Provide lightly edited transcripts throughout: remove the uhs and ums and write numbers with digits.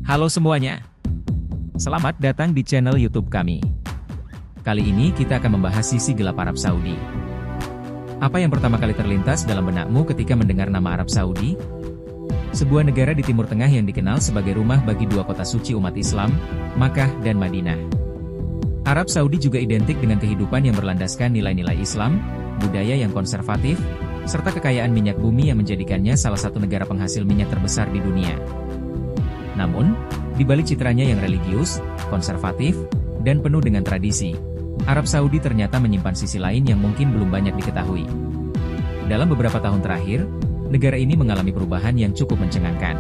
Halo semuanya, selamat datang di channel YouTube kami. Kali ini kita akan membahas sisi gelap Arab Saudi. Apa yang pertama kali terlintas dalam benakmu ketika mendengar nama Arab Saudi? Sebuah negara di Timur Tengah yang dikenal sebagai rumah bagi dua kota suci umat Islam, Makkah dan Madinah. Arab Saudi juga identik dengan kehidupan yang berlandaskan nilai-nilai Islam, budaya yang konservatif, serta kekayaan minyak bumi yang menjadikannya salah satu negara penghasil minyak terbesar di dunia. Namun, di balik citranya yang religius, konservatif, dan penuh dengan tradisi, Arab Saudi ternyata menyimpan sisi lain yang mungkin belum banyak diketahui. Dalam beberapa tahun terakhir, negara ini mengalami perubahan yang cukup mencengangkan.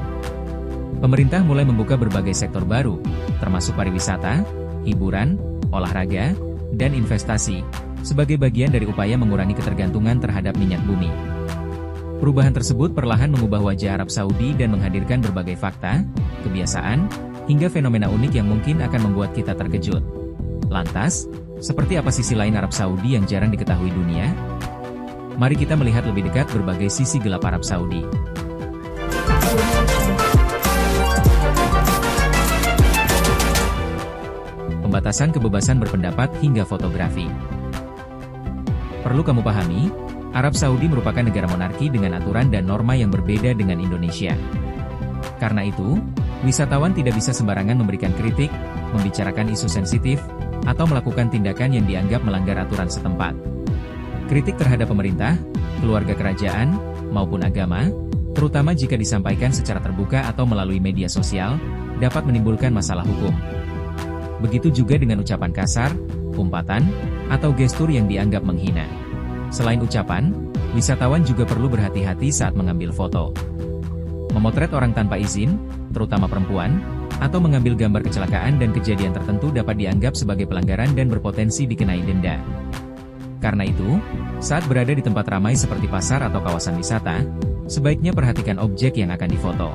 Pemerintah mulai membuka berbagai sektor baru, termasuk pariwisata, hiburan, olahraga, dan investasi, sebagai bagian dari upaya mengurangi ketergantungan terhadap minyak bumi. Perubahan tersebut perlahan mengubah wajah Arab Saudi dan menghadirkan berbagai fakta, kebiasaan, hingga fenomena unik yang mungkin akan membuat kita terkejut. Lantas, seperti apa sisi lain Arab Saudi yang jarang diketahui dunia? Mari kita melihat lebih dekat berbagai sisi gelap Arab Saudi. Pembatasan kebebasan berpendapat hingga fotografi. Perlu kamu pahami, Arab Saudi merupakan negara monarki dengan aturan dan norma yang berbeda dengan Indonesia. Karena itu, wisatawan tidak bisa sembarangan memberikan kritik, membicarakan isu sensitif, atau melakukan tindakan yang dianggap melanggar aturan setempat. Kritik terhadap pemerintah, keluarga kerajaan, maupun agama, terutama jika disampaikan secara terbuka atau melalui media sosial, dapat menimbulkan masalah hukum. Begitu juga dengan ucapan kasar, umpatan, atau gestur yang dianggap menghina. Selain ucapan, wisatawan juga perlu berhati-hati saat mengambil foto. Memotret orang tanpa izin, terutama perempuan, atau mengambil gambar kecelakaan dan kejadian tertentu dapat dianggap sebagai pelanggaran dan berpotensi dikenai denda. Karena itu, saat berada di tempat ramai seperti pasar atau kawasan wisata, sebaiknya perhatikan objek yang akan difoto.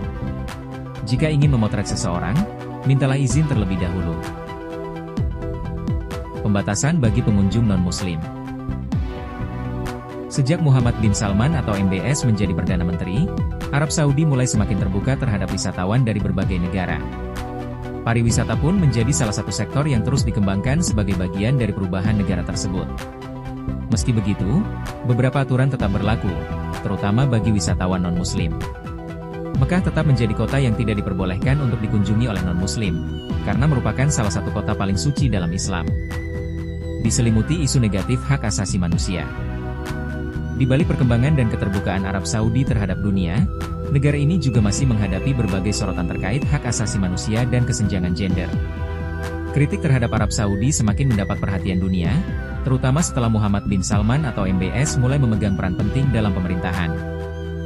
Jika ingin memotret seseorang, mintalah izin terlebih dahulu. Pembatasan bagi pengunjung non-Muslim. Sejak Muhammad bin Salman atau MBS menjadi Perdana Menteri, Arab Saudi mulai semakin terbuka terhadap wisatawan dari berbagai negara. Pariwisata pun menjadi salah satu sektor yang terus dikembangkan sebagai bagian dari perubahan negara tersebut. Meski begitu, beberapa aturan tetap berlaku, terutama bagi wisatawan non-Muslim. Mekah tetap menjadi kota yang tidak diperbolehkan untuk dikunjungi oleh non-Muslim, karena merupakan salah satu kota paling suci dalam Islam. Diselimuti isu negatif hak asasi manusia. Di balik perkembangan dan keterbukaan Arab Saudi terhadap dunia, negara ini juga masih menghadapi berbagai sorotan terkait hak asasi manusia dan kesenjangan gender. Kritik terhadap Arab Saudi semakin mendapat perhatian dunia, terutama setelah Muhammad bin Salman atau MBS mulai memegang peran penting dalam pemerintahan.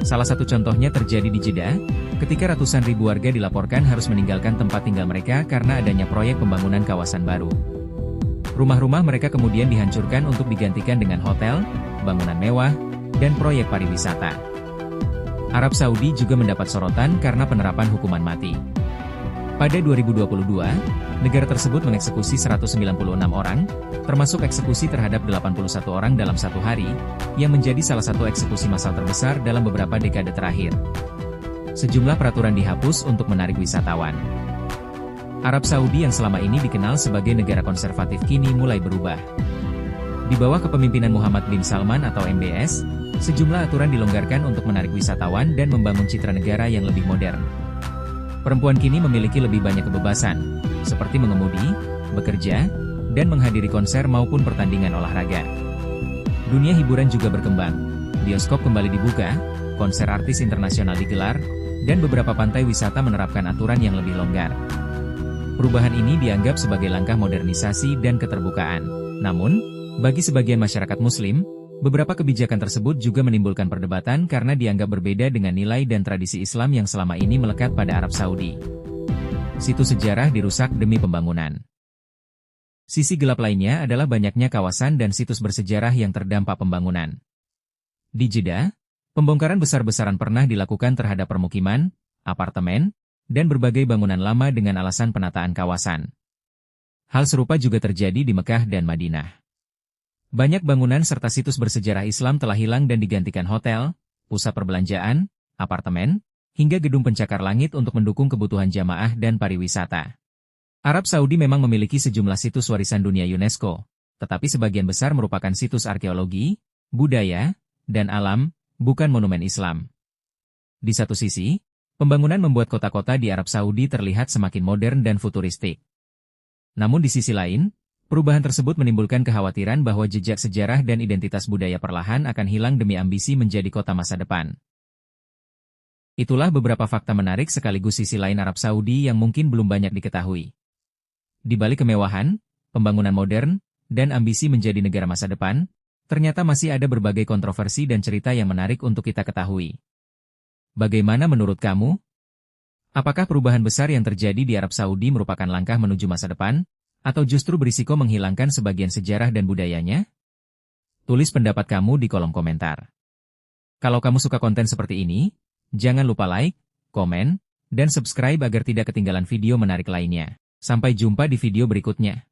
Salah satu contohnya terjadi di Jeddah, ketika ratusan ribu warga dilaporkan harus meninggalkan tempat tinggal mereka karena adanya proyek pembangunan kawasan baru. Rumah-rumah mereka kemudian dihancurkan untuk digantikan dengan hotel, bangunan mewah, dan proyek pariwisata. Arab Saudi juga mendapat sorotan karena penerapan hukuman mati. Pada 2022, negara tersebut mengeksekusi 196 orang, termasuk eksekusi terhadap 81 orang dalam satu hari, yang menjadi salah satu eksekusi massal terbesar dalam beberapa dekade terakhir. Sejumlah peraturan dihapus untuk menarik wisatawan. Arab Saudi yang selama ini dikenal sebagai negara konservatif kini mulai berubah. Di bawah kepemimpinan Muhammad bin Salman atau MBS, sejumlah aturan dilonggarkan untuk menarik wisatawan dan membangun citra negara yang lebih modern. Perempuan kini memiliki lebih banyak kebebasan, seperti mengemudi, bekerja, dan menghadiri konser maupun pertandingan olahraga. Dunia hiburan juga berkembang, bioskop kembali dibuka, konser artis internasional digelar, dan beberapa pantai wisata menerapkan aturan yang lebih longgar. Perubahan ini dianggap sebagai langkah modernisasi dan keterbukaan. Namun, bagi sebagian masyarakat Muslim, beberapa kebijakan tersebut juga menimbulkan perdebatan karena dianggap berbeda dengan nilai dan tradisi Islam yang selama ini melekat pada Arab Saudi. Situs sejarah dirusak demi pembangunan. Sisi gelap lainnya adalah banyaknya kawasan dan situs bersejarah yang terdampak pembangunan. Di Jeddah, pembongkaran besar-besaran pernah dilakukan terhadap permukiman, apartemen, dan berbagai bangunan lama dengan alasan penataan kawasan. Hal serupa juga terjadi di Mekah dan Madinah. Banyak bangunan serta situs bersejarah Islam telah hilang dan digantikan hotel, pusat perbelanjaan, apartemen, hingga gedung pencakar langit untuk mendukung kebutuhan jamaah dan pariwisata. Arab Saudi memang memiliki sejumlah situs warisan dunia UNESCO, tetapi sebagian besar merupakan situs arkeologi, budaya, dan alam, bukan monumen Islam. Di satu sisi, pembangunan membuat kota-kota di Arab Saudi terlihat semakin modern dan futuristik. Namun di sisi lain, perubahan tersebut menimbulkan kekhawatiran bahwa jejak sejarah dan identitas budaya perlahan akan hilang demi ambisi menjadi kota masa depan. Itulah beberapa fakta menarik sekaligus sisi lain Arab Saudi yang mungkin belum banyak diketahui. Di balik kemewahan, pembangunan modern, dan ambisi menjadi negara masa depan, ternyata masih ada berbagai kontroversi dan cerita yang menarik untuk kita ketahui. Bagaimana menurut kamu? Apakah perubahan besar yang terjadi di Arab Saudi merupakan langkah menuju masa depan, atau justru berisiko menghilangkan sebagian sejarah dan budayanya? Tulis pendapat kamu di kolom komentar. Kalau kamu suka konten seperti ini, jangan lupa like, komen, dan subscribe agar tidak ketinggalan video menarik lainnya. Sampai jumpa di video berikutnya.